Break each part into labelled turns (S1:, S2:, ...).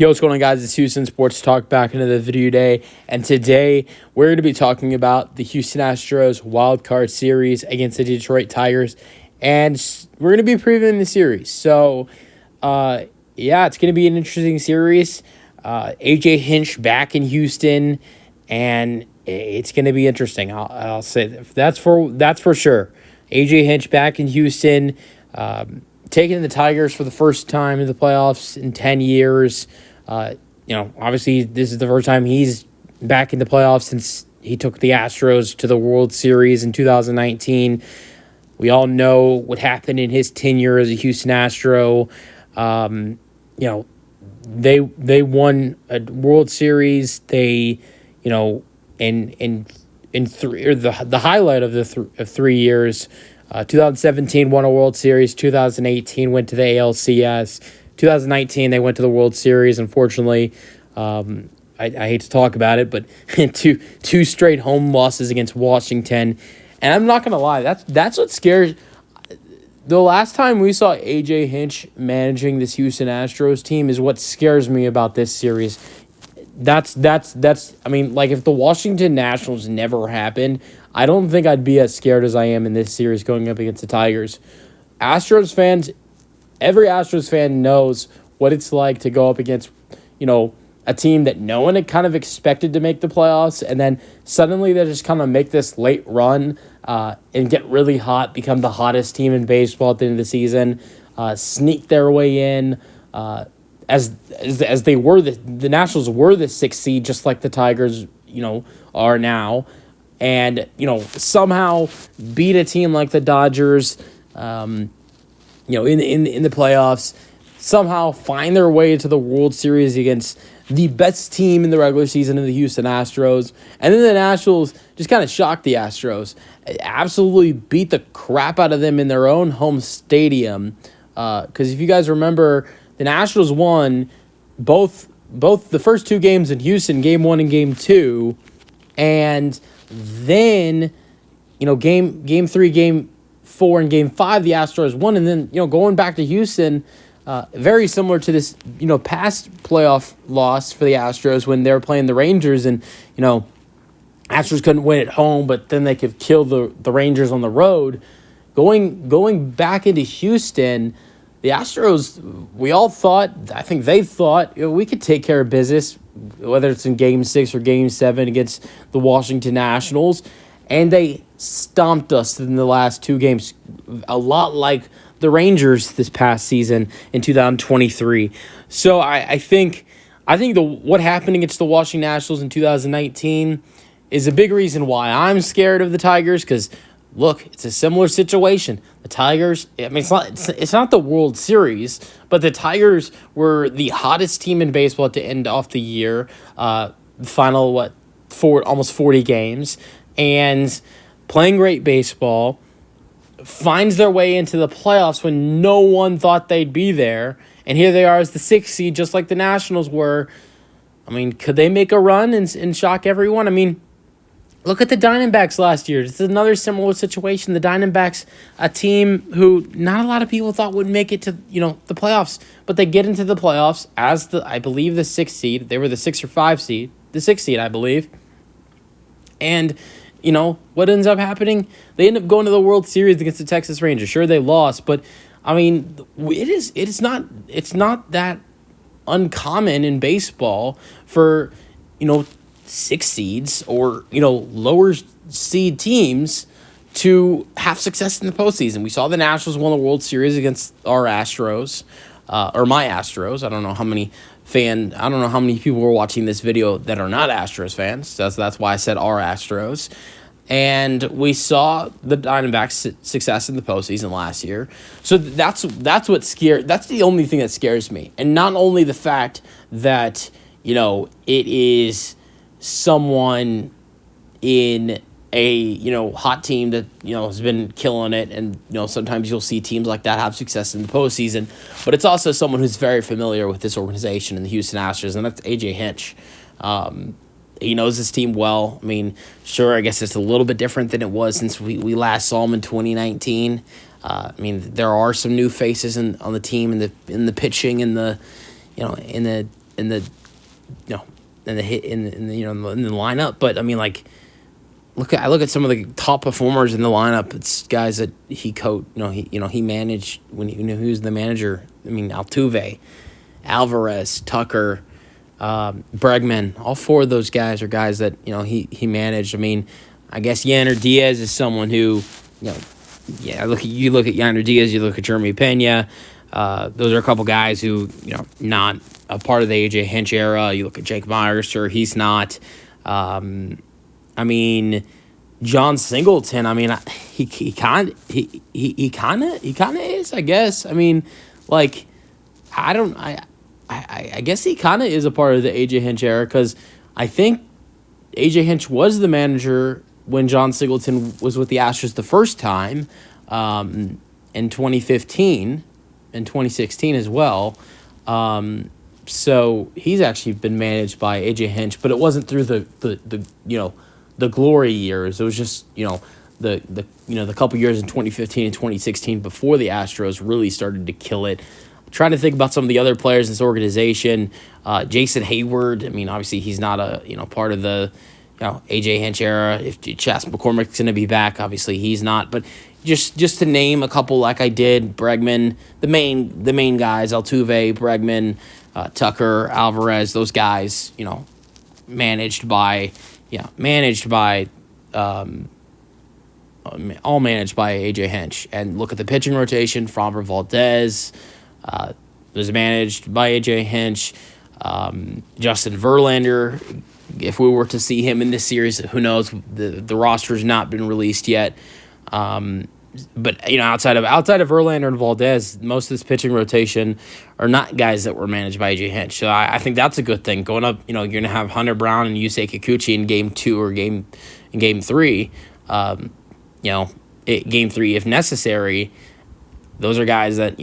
S1: Yo, what's going on, guys? It's Houston Sports Talk back into the video today. And today, we're going to be talking about the Houston Astros wild card series against the Detroit Tigers. And we're going to be previewing the series. So, it's going to be an interesting series. AJ Hinch back in Houston, and it's going to be interesting. I'll say that's for sure. AJ Hinch back in Houston, taking the Tigers for the first time in the playoffs in 10 years. Obviously, this is the first time he's back in the playoffs since he took the Astros to the World Series in 2019. We all know what happened in his tenure as a Houston Astro. They won a World Series. They, in the highlight of of 3 years. 2017 won a World Series. 2018 went to the ALCS. 2019 they went to the World Series. Unfortunately, I hate to talk about it, but two straight home losses against Washington. And I'm not gonna lie, that's what scares. The last time we saw AJ Hinch managing this Houston Astros team is what scares me about this series. That's I mean, like, if the Washington Nationals never happened, I don't think I'd be as scared as I am in this series going up against the Tigers. Every Astros fan knows what it's like to go up against, a team that no one had kind of expected to make the playoffs, and then suddenly they just kind of make this late run and get really hot, become the hottest team in baseball at the end of the season, sneak their way in, as they were the Nationals were the 6th seed, just like the Tigers, are now, and somehow beat a team like the Dodgers, in the playoffs, somehow find their way to the World Series against the best team in the regular season of the Houston Astros. And then the Nationals just kind of shocked the Astros, absolutely beat the crap out of them in their own home stadium. Because if you guys remember, the Nationals won both the first 2 games in Houston, Game 1 and Game 2, and then, Game 3, Game 4, and Game 5, the Astros won, and then, going back to Houston, very similar to this, past playoff loss for the Astros when they were playing the Rangers, and, Astros couldn't win at home, but then they could kill the Rangers on the road. Going back into Houston, the Astros, I think they thought, we could take care of business, whether it's in Game 6 or Game 7 against the Washington Nationals, and they stomped us in the last 2 games, a lot like the Rangers this past season in 2023. So I think what happened against the Washington Nationals in 2019 is a big reason why I'm scared of the Tigers, because look, it's a similar situation. The Tigers, I mean, it's not the World Series, but the Tigers were the hottest team in baseball to end off the year. Final almost 40 games, and playing great baseball, finds their way into the playoffs when no one thought they'd be there, and here they are as the 6th seed, just like the Nationals were. I mean, could they make a run and shock everyone? I mean, look at the Diamondbacks last year. It's another similar situation. The Diamondbacks, a team who not a lot of people thought would make it to, the playoffs, but they get into the playoffs as I believe the 6th seed. They were the 6th or 5th seed, the 6th seed, I believe. And what ends up happening? They end up going to the World Series against the Texas Rangers. Sure, they lost, but I mean, it's not that uncommon in baseball for 6 seeds or lower seed teams to have success in the postseason. We saw the Nationals won the World Series against our Astros, or my Astros. I don't know how many people were watching this video that are not Astros fans. So that's why I said our Astros. And we saw the Diamondbacks' success in the postseason last year. So that's what scared. That's the only thing that scares me. And not only the fact that, it is someone in a hot team that has been killing it, and sometimes you'll see teams like that have success in the postseason, but it's also someone who's very familiar with this organization and the Houston Astros, and that's AJ Hinch. He knows this team well. I mean, sure, I guess it's a little bit different than it was since we last saw him in 2019. I mean, there are some new faces on the team in the pitching and the in the you know in the hit in the in the lineup. But I mean, like, I look at some of the top performers in the lineup. It's guys that he coached. He managed when he was the manager. I mean, Altuve, Alvarez, Tucker, Bregman. All four of those guys are guys that he managed. I mean, I guess Yander Diaz is someone who you look at Yander Diaz, you look at Jeremy Pena. Those are a couple guys who, not a part of the A.J. Hinch era. You look at Jake Myers, sure, he's not. I mean, John Singleton, I mean, he kind of is, I guess. I mean, like, I guess he kind of is a part of the A.J. Hinch era, because I think A.J. Hinch was the manager when John Singleton was with the Astros the first time, in 2015 and 2016 as well. So he's actually been managed by A.J. Hinch, but it wasn't through the glory years. It was just the couple years in 2015 and 2016 before the Astros really started to kill it. I'm trying to think about some of the other players in this organization. Jason Hayward. I mean, obviously he's not a part of the A.J. Hinch era. If Chas McCormick's going to be back, obviously he's not. But just to name a couple, like I did, Bregman, the main guys, Altuve, Bregman, Tucker, Alvarez, those guys, managed by all managed by A.J. Hinch. And look at the pitching rotation. Framber Valdez was managed by A.J. Hinch. Justin Verlander, if we were to see him in this series, who knows? The roster's not been released yet. But outside of Verlander and Valdez, most of this pitching rotation are not guys that were managed by A.J. Hinch. So I think that's a good thing. Going up, you're going to have Hunter Brown and Yusei Kikuchi in Game 2 or Game 3. Game 3 if necessary. Those are guys that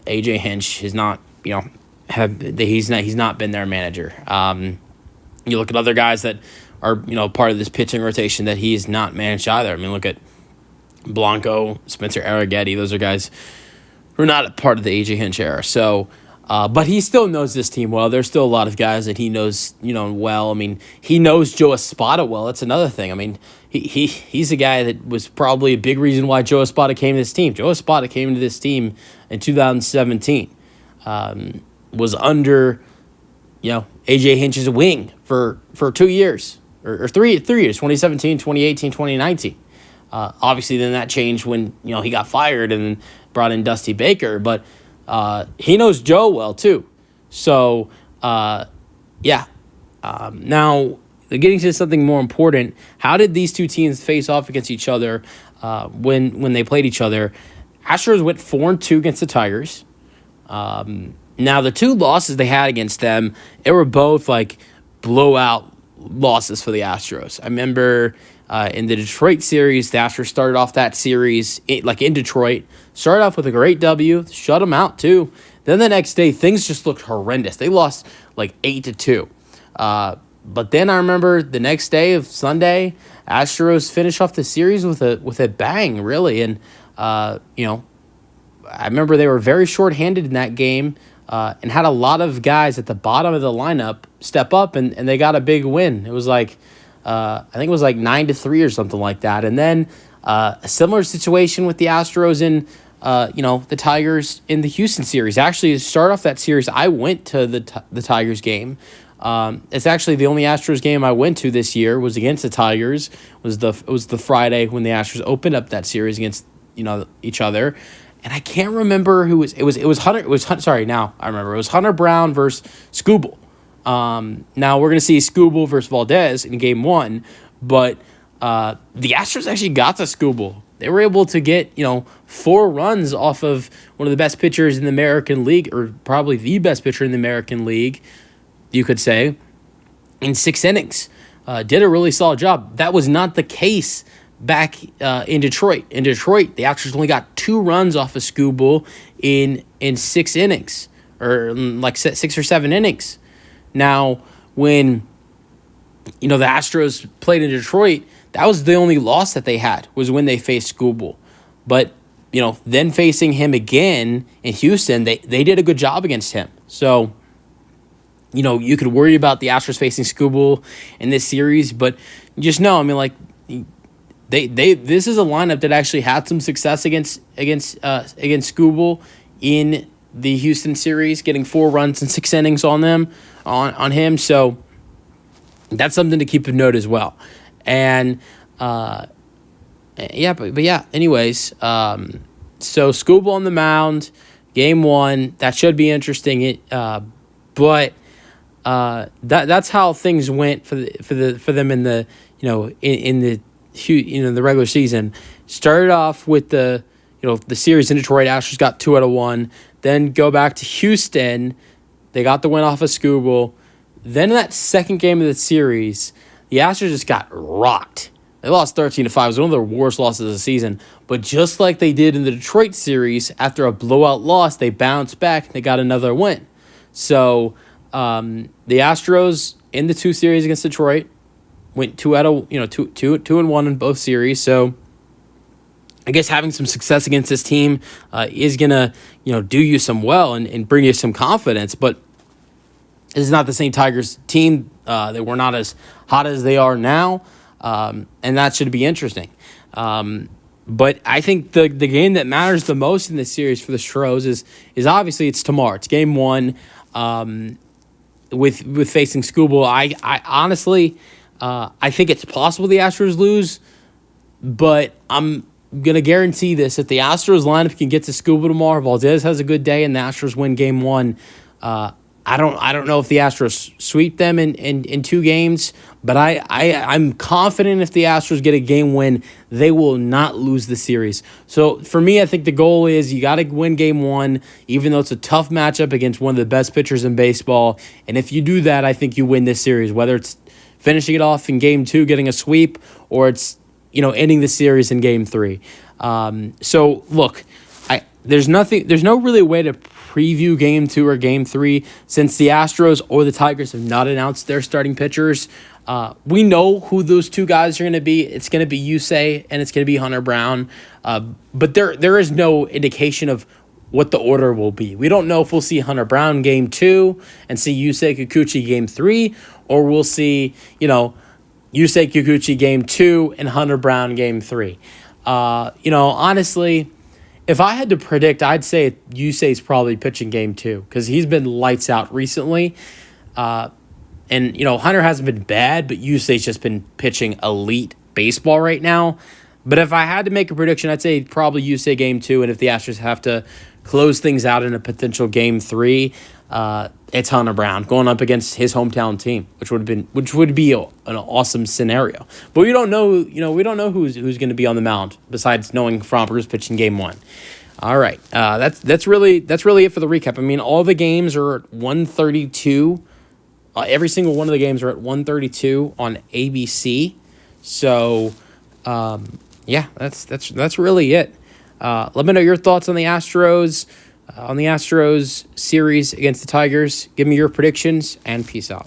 S1: A.J. Hinch is not. He's not been their manager. You look at other guys that are part of this pitching rotation that he's not managed either. I mean, look at Blanco, Spencer Arrighetti. Those are guys who are not a part of the A.J. Hinch era. So, but he still knows this team well. There's still a lot of guys that he knows, well. I mean, he knows Joe Espada well. That's another thing. I mean, he's a guy that was probably a big reason why Joe Espada came to this team. Joe Espada came into this team in 2017. Was under, A.J. Hinch's wing for 2 years or 3 years, 2017, 2018, 2019. Obviously, then that changed when he got fired and brought in Dusty Baker. But he knows Joe well too. So now getting to something more important. How did these two teams face off against each other when they played each other? Astros went 4-2 against the Tigers. Now the two losses they had against them, it were both like blowout losses for the Astros. I remember in the Detroit series, the Astros started off that series in Detroit, started off with a great W, shut them out too. Then the next day, things just looked horrendous. They lost like 8-2. But then I remember the next day of Sunday, Astros finished off the series with a bang, really. And I remember they were very shorthanded in that game. And had a lot of guys at the bottom of the lineup step up, and they got a big win. It was like, I think it was like 9-3 or something like that. And then a similar situation with the Astros and, the Tigers in the Houston series. Actually, to start off that series, I went to the Tigers game. It's actually the only Astros game I went to this year was against the Tigers. It was the Friday when the Astros opened up that series against, each other. And I can't remember who it was Hunter. Sorry, now I remember. It was Hunter Brown versus Skubal. Now we're gonna see Skubal versus Valdez in Game 1, but the Astros actually got to Skubal. They were able to get 4 runs off of one of the best pitchers in the American League, or probably the best pitcher in the American League, you could say, in 6 innings. Did a really solid job. That was not the case back in Detroit. In Detroit, the Astros only got 2 runs off of Skubal in 6 innings, or like 6 or 7 innings. Now, when the Astros played in Detroit, that was the only loss that they had, was when they faced Skubal. But then facing him again in Houston, they did a good job against him. So You could worry about the Astros facing Skubal in this series, but just know, I mean, like, this is a lineup that actually had some success against Skubal in the Houston series, getting 4 runs and 6 innings on him. So that's something to keep a note as well. And anyways, so Skubal on the mound, game 1, that should be interesting. But that's how things went for them in the the regular season. Started off with the series in Detroit. Astros got 2 out of 1. Then go back to Houston. They got the win off of Skubal. Then in that second game of the series, the Astros just got rocked. They lost 13-5. It was one of their worst losses of the season. But just like they did in the Detroit series, after a blowout loss, they bounced back and they got another win. So the Astros in the 2 series against Detroit went 2 out of 2-1 in both series. So I guess having some success against this team is gonna do you some well and bring you some confidence. But this is not the same Tigers team. They were not as hot as they are now, and that should be interesting. But I think the game that matters the most in this series for the Astros is obviously it's tomorrow. It's game 1 with facing Skubal. I honestly I think it's possible the Astros lose, but I'm going to guarantee this. If the Astros lineup can get to Skubal tomorrow, Valdez has a good day, and the Astros win game 1, I don't know if the Astros sweep them in 2 games, but I'm confident if the Astros get a game win, they will not lose the series. So for me, I think the goal is you got to win game 1, even though it's a tough matchup against one of the best pitchers in baseball. And if you do that, I think you win this series, whether it's finishing it off in game 2, getting a sweep, or it's ending the series in game 3. So look, there's no really way to preview game 2 or game 3 since the Astros or the Tigers have not announced their starting pitchers. We know who those 2 guys are going to be. It's going to be Yusei and it's going to be Hunter Brown. But there is no indication of what the order will be. We don't know if we'll see Hunter Brown game 2 and see Yusei Kikuchi game 3, or we'll see, Yusei Kikuchi game 2 and Hunter Brown game 3. Honestly, if I had to predict, I'd say Yusei's probably pitching game 2 because he's been lights out recently. And Hunter hasn't been bad, but Yusei's just been pitching elite baseball right now. But if I had to make a prediction, I'd say probably Yusei game 2, and if the Astros have to close things out in a potential game 3, it's Hunter Brown going up against his hometown team, which would be an awesome scenario. But we don't know, who's going to be on the mound besides knowing Fromper's pitching game 1. All right, that's really it for the recap. I mean, all the games are at 1:32. Every single one of the games are at 1:32 on ABC. So, that's really it. Let me know your thoughts on the Astros. On the Astros series against the Tigers. Give me your predictions, and peace out.